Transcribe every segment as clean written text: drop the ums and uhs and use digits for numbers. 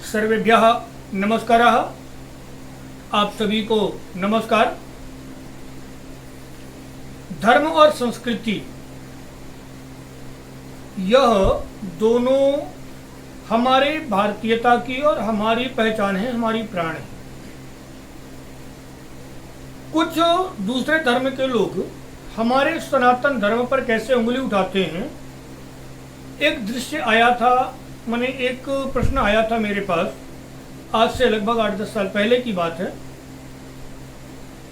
सर्वेभ्यः नमस्कारः। आप सभी को नमस्कार। धर्म और संस्कृति यह दोनों हमारे भारतीयता की और हमारी पहचान है, हमारी प्राण है। कुछ दूसरे धर्म के लोग हमारे सनातन धर्म पर कैसे उंगली उठाते हैं। एक दृश्य आया था, मैंने एक प्रश्न आया था मेरे पास, आज से लगभग 8-10 साल पहले की बात है।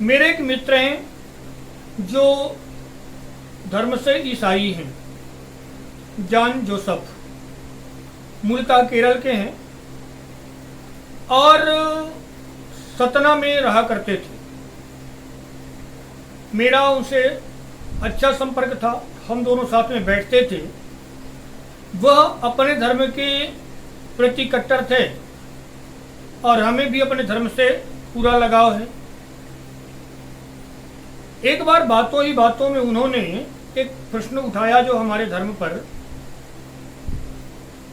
मेरे एक मित्र हैं जो धर्म से ईसाई हैं, जॉन जोसेफ, मूलतः केरल के हैं और सतना में रहा करते थे। मेरा उनसे अच्छा संपर्क था, हम दोनों साथ में बैठते थे। वह अपने धर्म के प्रति कट्टर थे और हमें भी अपने धर्म से पूरा लगाव है। एक बार बातों ही बातों में उन्होंने एक प्रश्न उठाया जो हमारे धर्म पर,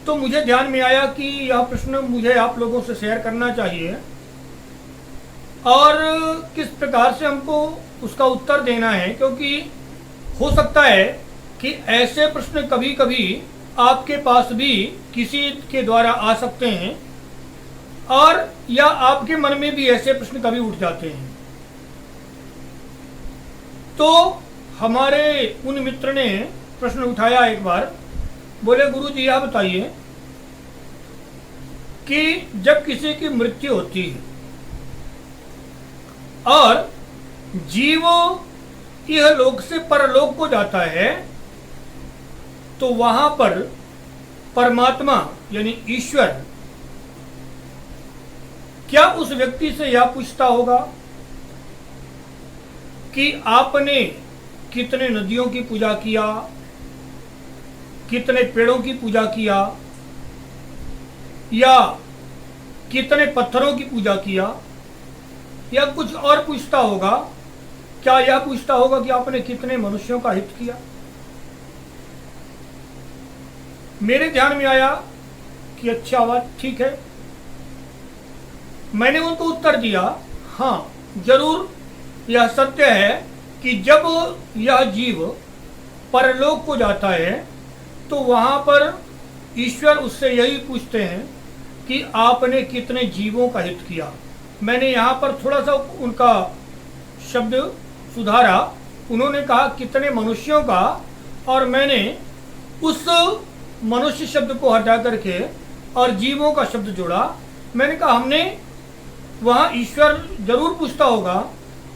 तो मुझे ध्यान में आया कि यह प्रश्न मुझे आप लोगों से शेयर करना चाहिए और किस प्रकार से हमको उसका उत्तर देना है, क्योंकि हो सकता है कि ऐसे प्रश्न कभी कभी आपके पास भी किसी के द्वारा आ सकते हैं और या आपके मन में भी ऐसे प्रश्न कभी उठ जाते हैं। तो हमारे उन मित्र ने प्रश्न उठाया एक बार, बोले गुरुजी यह बताइए कि जब किसी की मृत्यु होती है और जीव यह लोक से परलोक को जाता है, तो वहां पर परमात्मा यानी ईश्वर क्या उस व्यक्ति से यह पूछता होगा कि आपने कितने नदियों की पूजा किया, कितने पेड़ों की पूजा किया या कितने पत्थरों की पूजा किया, या कुछ और पूछता होगा? क्या यह पूछता होगा कि आपने कितने मनुष्यों का हित किया? मेरे ध्यान में आया कि अच्छा बात, ठीक है। मैंने उनको उत्तर दिया, हाँ जरूर यह सत्य है कि जब यह जीव परलोक को जाता है तो वहां पर ईश्वर उससे यही पूछते हैं कि आपने कितने जीवों का हित किया। मैंने यहाँ पर थोड़ा सा उनका शब्द सुधारा, उन्होंने कहा कितने मनुष्यों का, और मैंने उस मनुष्य शब्द को हटा करके और जीवों का शब्द जोड़ा। मैंने कहा हमने वहाँ ईश्वर जरूर पूछता होगा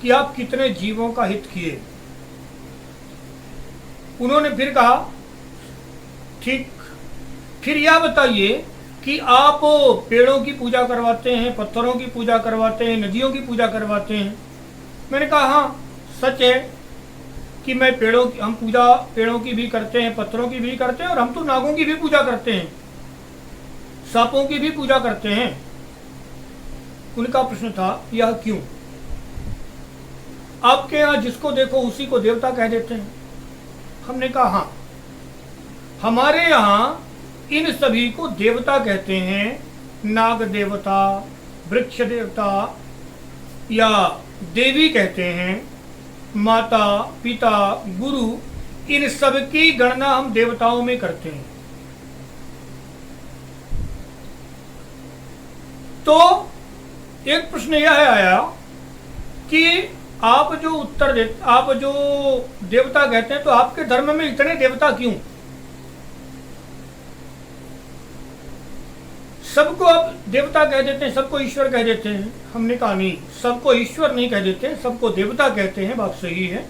कि आप कितने जीवों का हित किए। उन्होंने फिर कहा ठीक, फिर यह बताइए कि आप पेड़ों की पूजा करवाते हैं, पत्थरों की पूजा करवाते हैं, नदियों की पूजा करवाते हैं? मैंने कहा हाँ सच है कि मैं हम पूजा पेड़ों की भी करते हैं, पत्थरों की भी करते हैं और हम तो नागों की भी पूजा करते हैं, सांपों की भी पूजा करते हैं। उनका प्रश्न था यह क्यों? आपके यहाँ जिसको देखो उसी को देवता कह देते हैं। हमने कहा हाँ, हमारे यहाँ इन सभी को देवता कहते हैं। नाग देवता, वृक्ष देवता या देवी कहते हैं, माता पिता गुरु, इन सब की गणना हम देवताओं में करते हैं। तो एक प्रश्न यह आया कि आप जो उत्तर देते, आप जो देवता कहते हैं, तो आपके धर्म में इतने देवता क्यों? सबको आप देवता कह देते हैं, सबको ईश्वर कह देते हैं। हमने कहा नहीं, सबको ईश्वर नहीं कह देते, सबको देवता कहते हैं। बात सही है।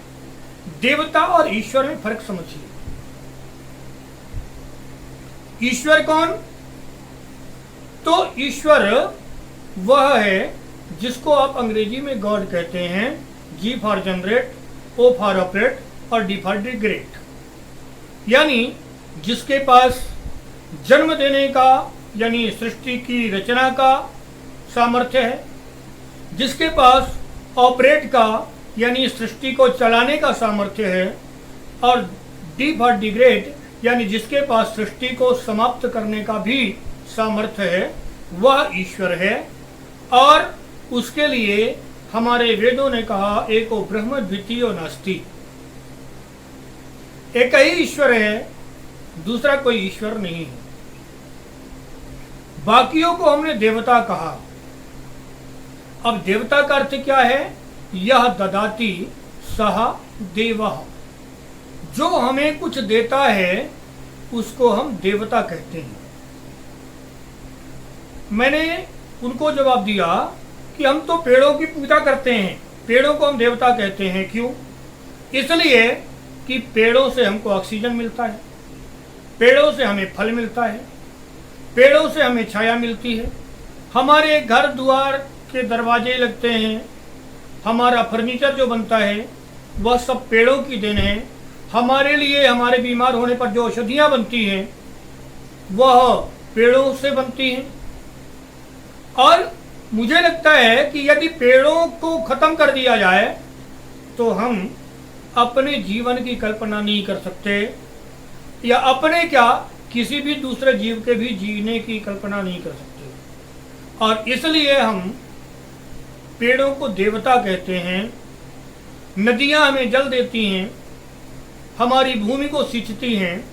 देवता और ईश्वर में फर्क समझिए। ईश्वर कौन? तो ईश्वर वह है जिसको आप अंग्रेजी में गॉड कहते हैं। G for generate, O for operate और डी फॉर डिग्रेट, यानी जिसके पास जन्म देने का यानी सृष्टि की रचना का सामर्थ्य है, जिसके पास ऑपरेट का यानी सृष्टि को चलाने का सामर्थ्य है, और डी फॉर डिग्रेड यानी जिसके पास सृष्टि को समाप्त करने का भी सामर्थ्य है। वह ईश्वर है। और उसके लिए हमारे वेदों ने कहा एको ब्रह्म द्वितीयो नास्ति, एक ही ईश्वर है, दूसरा कोई ईश्वर नहीं है। बाकियों को हमने देवता कहा। अब देवता का अर्थ क्या है? यह ददाति सह देवः, जो हमें कुछ देता है उसको हम देवता कहते हैं। मैंने उनको जवाब दिया कि हम तो पेड़ों की पूजा करते हैं, पेड़ों को हम देवता कहते हैं। क्यों? इसलिए कि पेड़ों से हमको ऑक्सीजन मिलता है, पेड़ों से हमें फल मिलता है, पेड़ों से हमें छाया मिलती है, हमारे घर द्वार के दरवाजे लगते हैं, हमारा फर्नीचर जो बनता है वह सब पेड़ों की देन है। हमारे लिए हमारे बीमार होने पर जो औषधियाँ बनती हैं वह पेड़ों से बनती हैं। और मुझे लगता है कि यदि पेड़ों को खत्म कर दिया जाए तो हम अपने जीवन की कल्पना नहीं कर सकते, या अपने क्या किसी भी दूसरे जीव के भी जीने की कल्पना नहीं कर सकते। और इसलिए हम पेड़ों को देवता कहते हैं। नदियां हमें जल देती हैं, हमारी भूमि को सिंचती हैं।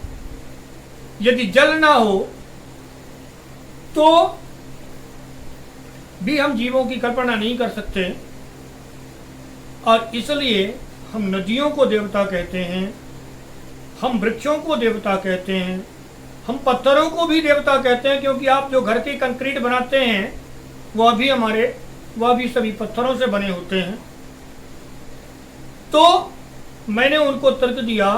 यदि जल ना हो तो भी हम जीवों की कल्पना नहीं कर सकते। और इसलिए हम नदियों को देवता कहते हैं, हम वृक्षों को देवता कहते हैं, हम पत्थरों को भी देवता कहते हैं, क्योंकि आप जो घर की कंक्रीट बनाते हैं वह भी सभी पत्थरों से बने होते हैं। तो मैंने उनको तर्क दिया,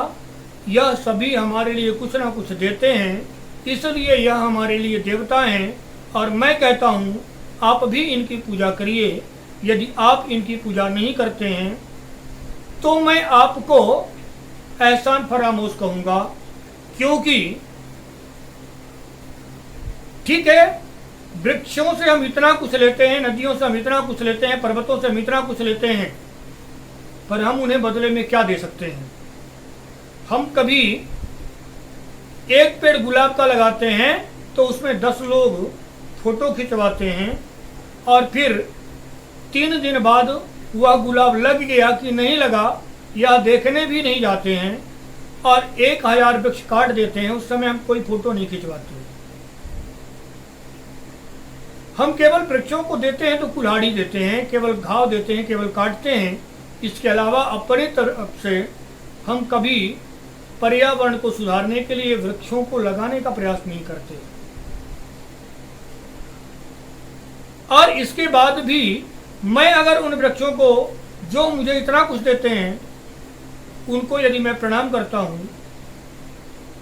यह सभी हमारे लिए कुछ ना कुछ देते हैं, इसलिए यह हमारे लिए देवता हैं। और मैं कहता हूँ आप भी इनकी पूजा करिए। यदि आप इनकी पूजा नहीं करते हैं तो मैं आपको एहसान फरामोश कहूँगा। क्योंकि ठीक है, वृक्षों से हम इतना कुछ लेते हैं, नदियों से हम इतना कुछ लेते हैं, पर्वतों से हम इतना कुछ लेते हैं, पर हम उन्हें बदले में क्या दे सकते हैं? हम कभी एक पेड़ गुलाब का लगाते हैं तो उसमें 10 लोग फोटो खिंचवाते हैं, और फिर 3 दिन बाद वह गुलाब लग गया कि नहीं लगा यह देखने भी नहीं जाते हैं, और 1000 वृक्ष काट देते हैं, उस समय हम कोई फोटो नहीं खिंचवाते। हम केवल वृक्षों को देते हैं तो कुल्हाड़ी देते हैं, केवल घाव देते हैं, केवल काटते हैं। इसके अलावा अपनी तरफ से हम कभी पर्यावरण को सुधारने के लिए वृक्षों को लगाने का प्रयास नहीं करते। और इसके बाद भी मैं अगर उन वृक्षों को जो मुझे इतना कुछ देते हैं उनको यदि मैं प्रणाम करता हूं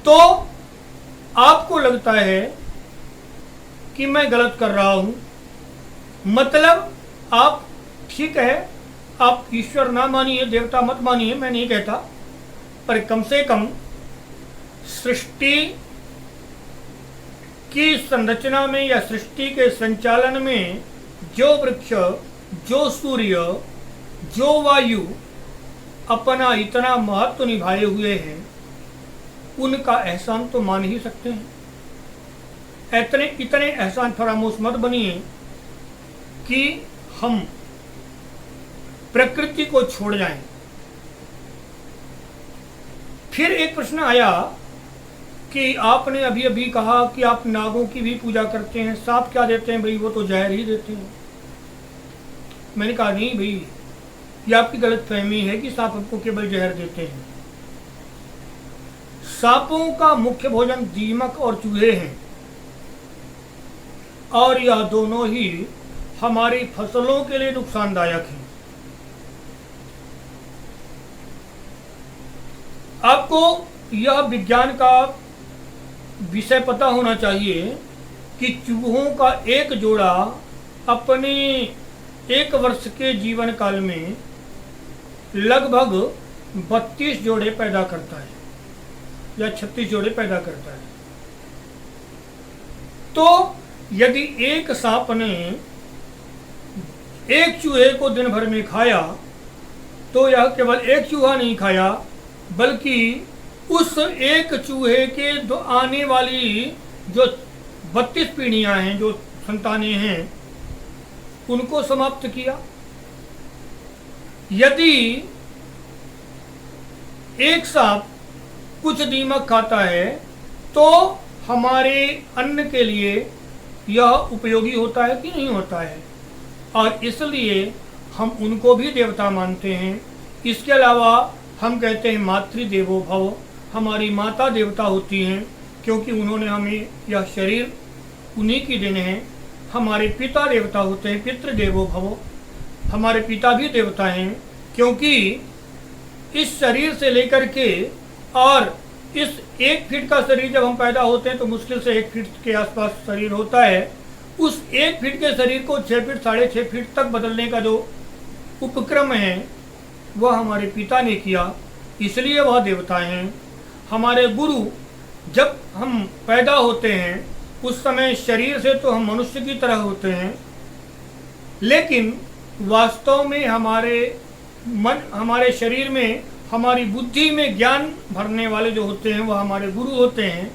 तो आपको लगता है कि मैं गलत कर रहा हूं। मतलब आप ठीक है, आप ईश्वर ना मानिए, देवता मत मानिए, मैं नहीं कहता, पर कम से कम सृष्टि की संरचना में या सृष्टि के संचालन में जो वृक्ष, जो सूर्य, जो वायु अपना इतना महत्व निभाए हुए हैं उनका एहसान तो मान ही सकते हैं। इतने एहसान फरामोश मत बनिए कि हम प्रकृति को छोड़ जाएं। फिर एक प्रश्न आया कि आपने अभी अभी कहा कि आप नागों की भी पूजा करते हैं, सांप क्या देते हैं? भाई वो तो जहर ही देते हैं। मैंने कहा नहीं भाई, ये आपकी गलतफहमी है कि सांप हमको केवल जहर देते हैं। सांपों का मुख्य भोजन दीमक और चूहे हैं, और यह दोनों ही हमारी फसलों के लिए नुकसानदायक हैं। आपको यह विज्ञान का विषय पता होना चाहिए कि चूहों का एक जोड़ा अपने 1 वर्ष के जीवन काल में लगभग 32 जोड़े पैदा करता है या 36 जोड़े पैदा करता है। तो यदि एक सांप ने एक चूहे को दिन भर में खाया तो यह केवल एक चूहा नहीं खाया, बल्कि उस एक चूहे के आने वाली जो 32 पीढ़ियां हैं, जो संतानें हैं उनको समाप्त किया। यदि एक सांप कुछ दीमक खाता है तो हमारे अन्न के लिए यह उपयोगी होता है कि नहीं होता है, और इसलिए हम उनको भी देवता मानते हैं। इसके अलावा हम कहते हैं मातृदेवो भव, हमारी माता देवता होती हैं क्योंकि उन्होंने हमें यह शरीर उन्हीं की देने हैं। हमारे पिता देवता होते हैं, पितृदेवो भव, हमारे पिता भी देवता हैं क्योंकि इस शरीर से लेकर के और इस 1 फीट का शरीर जब हम पैदा होते हैं तो मुश्किल से 1 फीट के आसपास शरीर होता है। उस 1 फीट के शरीर को 6 फीट 6.5 फीट तक बदलने का जो उपक्रम है वह हमारे पिता ने किया, इसलिए वह देवता हैं। हमारे गुरु जब हम पैदा होते हैं उस समय शरीर से तो हम मनुष्य की तरह होते हैं, लेकिन वास्तव में हमारे शरीर में, हमारी बुद्धि में ज्ञान भरने वाले जो होते हैं वह हमारे गुरु होते हैं,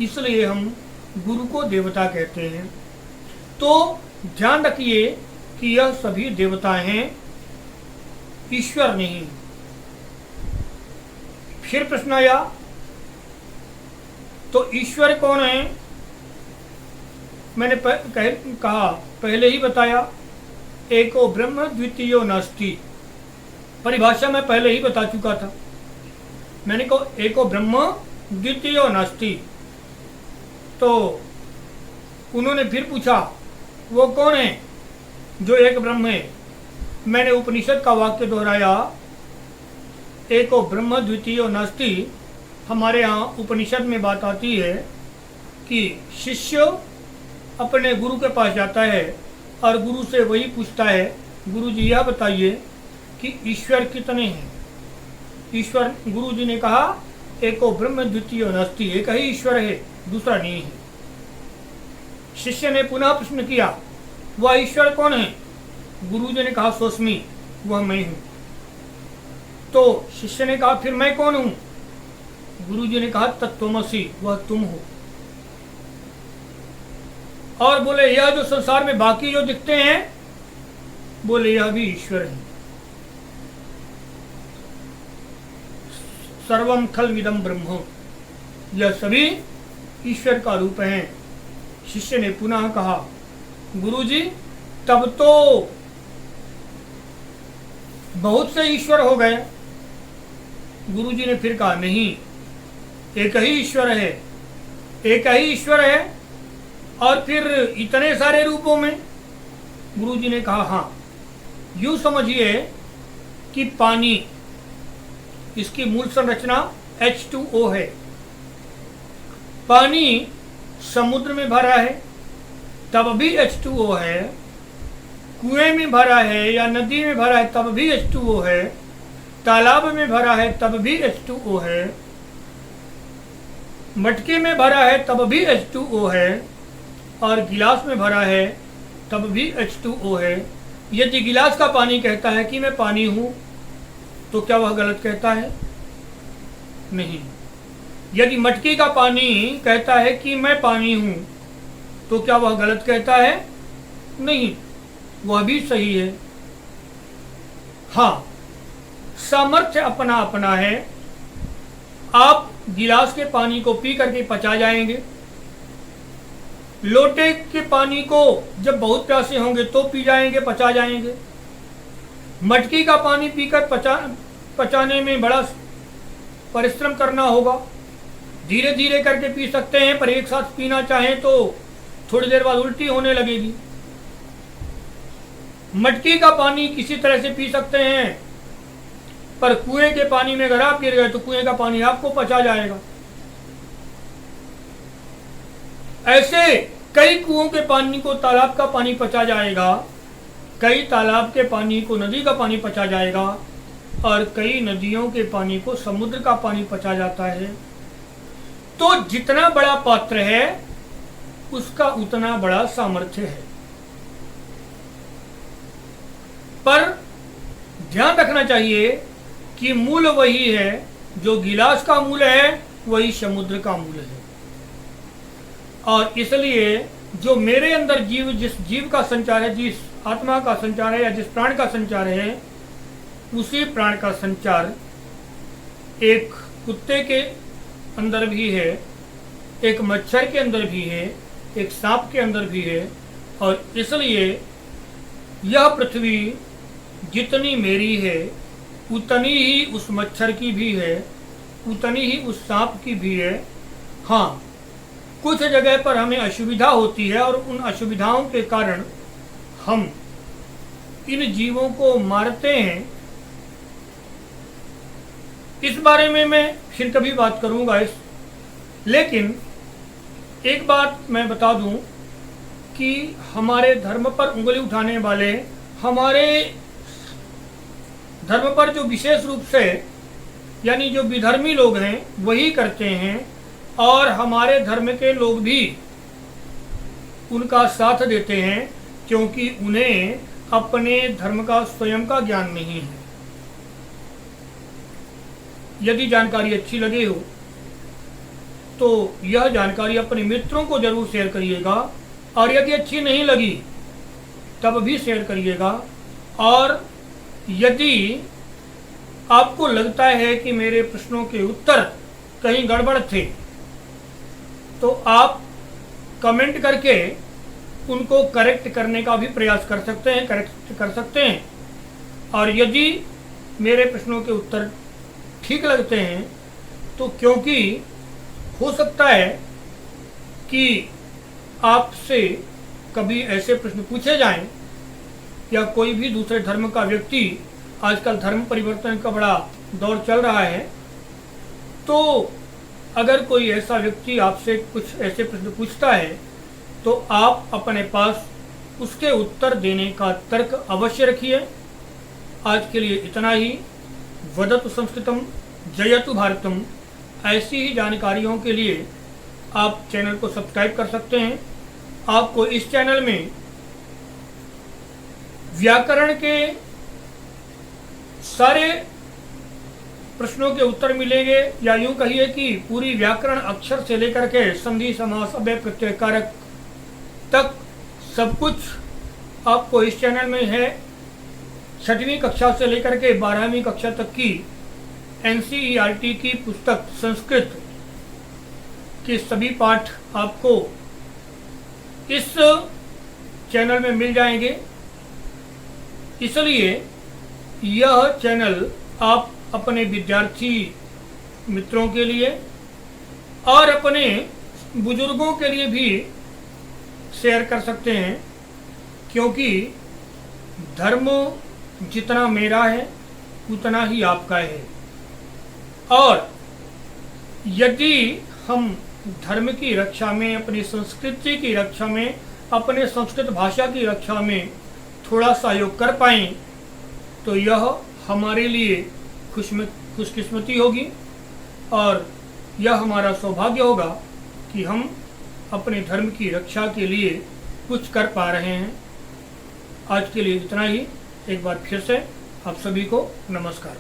इसलिए हम गुरु को देवता कहते हैं। तो ध्यान रखिए कि यह सभी देवता हैं, ईश्वर नहीं। फिर प्रश्न आया तो ईश्वर कौन है? मैंने कहा पहले ही बताया, एको ब्रह्म द्वितीयो नास्ति, परिभाषा मैं पहले ही बता चुका था। मैंने कहा एको ब्रह्म द्वितीयो नास्ति, तो उन्होंने फिर पूछा वो कौन है जो एक ब्रह्म है? मैंने उपनिषद का वाक्य दोहराया, एको ब्रह्म द्वितीयो नास्ति। हमारे यहाँ उपनिषद में बात आती है कि शिष्य अपने गुरु के पास जाता है और गुरु से वही पूछता है, गुरु जी यह बताइए कि ईश्वर कितने हैं? ईश्वर, गुरु जी ने कहा एको ब्रह्म द्वितीयो नास्ति, एक ही ईश्वर है, दूसरा नहीं है। शिष्य ने पुनः प्रश्न किया, वह ईश्वर कौन है? गुरु जी ने कहा सोस्मी, वह मैं हूं। तो शिष्य ने कहा फिर मैं कौन हूं? गुरु जी ने कहा तत्त्वमसि, वह तुम हो। और बोले यह जो संसार में बाकी जो दिखते हैं, बोले यह भी ईश्वर है। सर्वम खल विदम ब्रह्म, यह सभी ईश्वर का रूप है। शिष्य ने पुनः कहा गुरु जी तब तो बहुत से ईश्वर हो गए। गुरु जी ने फिर कहा नहीं, एक ही ईश्वर है, एक ही ईश्वर है। और फिर इतने सारे रूपों में? गुरु जी ने कहा हाँ, यूं समझिए कि पानी, इसकी मूल संरचना H2O है। पानी समुद्र में भरा है तब भी H2O है, कुएं में भरा है या नदी में भरा है तब भी H2O है, तालाब में भरा है तब भी H2O है, मटके में भरा है तब भी H2O है, और गिलास में भरा है तब भी H2O है। यदि गिलास का पानी कहता है कि मैं पानी हूं तो क्या वह गलत कहता है? नहीं। यदि मटकी का पानी कहता है कि मैं पानी हूं तो क्या वह गलत कहता है? नहीं, वह भी सही है। हाँ, सामर्थ्य अपना अपना है। आप गिलास के पानी को पी करके पचा जाएंगे, लोटे के पानी को जब बहुत प्यासे होंगे तो पी जाएंगे, पचा जाएंगे। मटकी का पानी पीकर पचाने में बड़ा परिश्रम करना होगा। धीरे धीरे करके पी सकते हैं, पर एक साथ पीना चाहें तो थोड़ी देर बाद उल्टी होने लगेगी। मटकी का पानी किसी तरह से पी सकते हैं, पर कुएं के पानी में अगर आप गिर गए तो कुएं का पानी आपको पचा जाएगा। ऐसे कई कुओं के पानी को तालाब का पानी पचा जाएगा, कई तालाब के पानी को नदी का पानी पचा जाएगा, और कई नदियों के पानी को समुद्र का पानी पचा जाता है। तो जितना बड़ा पात्र है उसका उतना बड़ा सामर्थ्य है। पर ध्यान रखना चाहिए कि मूल वही है, जो गिलास का मूल है वही समुद्र का मूल है। और इसलिए जो मेरे अंदर जिस जीव का संचार है, जिस आत्मा का संचार है या जिस प्राण का संचार है, उसी प्राण का संचार एक कुत्ते के अंदर भी है, एक मच्छर के अंदर भी है, एक सांप के अंदर भी है। और इसलिए यह पृथ्वी जितनी मेरी है उतनी ही उस मच्छर की भी है, उतनी ही उस सांप की भी है। हाँ, कुछ जगह पर हमें असुविधा होती है और उन असुविधाओं के कारण हम इन जीवों को मारते हैं। इस बारे में मैं फिर कभी बात करूंगा। लेकिन एक बात मैं बता दूं कि हमारे धर्म पर उंगली उठाने वाले हमारे धर्म पर जो विशेष रूप से यानी जो विधर्मी लोग हैं वही करते हैं, और हमारे धर्म के लोग भी उनका साथ देते हैं, क्योंकि उन्हें अपने धर्म का स्वयं का ज्ञान नहीं है। यदि जानकारी अच्छी लगे हो तो यह जानकारी अपने मित्रों को जरूर शेयर करिएगा, और यदि अच्छी नहीं लगी तब भी शेयर करिएगा। और यदि आपको लगता है कि मेरे प्रश्नों के उत्तर कहीं गड़बड़ थे तो आप कमेंट करके उनको करेक्ट करने का भी प्रयास कर सकते हैं। और यदि मेरे प्रश्नों के उत्तर ठीक लगते हैं तो क्योंकि हो सकता है कि आपसे कभी ऐसे प्रश्न पूछे जाएं, या कोई भी दूसरे धर्म का व्यक्ति, आजकल धर्म परिवर्तन का बड़ा दौर चल रहा है, तो अगर कोई ऐसा व्यक्ति आपसे कुछ ऐसे प्रश्न पूछता है तो आप अपने पास उसके उत्तर देने का तर्क अवश्य रखिए। आज के लिए इतना ही। वदतु संस्कृतम जयतु भारतम। ऐसी ही जानकारियों के लिए आप चैनल को सब्सक्राइब कर सकते हैं। आपको इस चैनल में व्याकरण के सारे प्रश्नों के उत्तर मिलेंगे, या यूं कहिए कि पूरी व्याकरण अक्षर से लेकर के संधि समास अव्यय प्रत्यय कारक तक सब कुछ आपको इस चैनल में है। 6वीं कक्षा से लेकर के 12वीं कक्षा तक की NCERT की पुस्तक संस्कृत के सभी पाठ आपको इस चैनल में मिल जाएंगे। इसलिए यह चैनल आप अपने विद्यार्थी मित्रों के लिए और अपने बुजुर्गों के लिए भी शेयर कर सकते हैं, क्योंकि धर्म जितना मेरा है उतना ही आपका है। और यदि हम धर्म की रक्षा में, अपनी संस्कृति की रक्षा में, अपने संस्कृत भाषा की रक्षा में थोड़ा सहयोग कर पाएं तो यह हमारे लिए खुशकिस्मती होगी, और यह हमारा सौभाग्य होगा कि हम अपने धर्म की रक्षा के लिए कुछ कर पा रहे हैं। आज के लिए इतना ही। एक बार फिर से आप सभी को नमस्कार।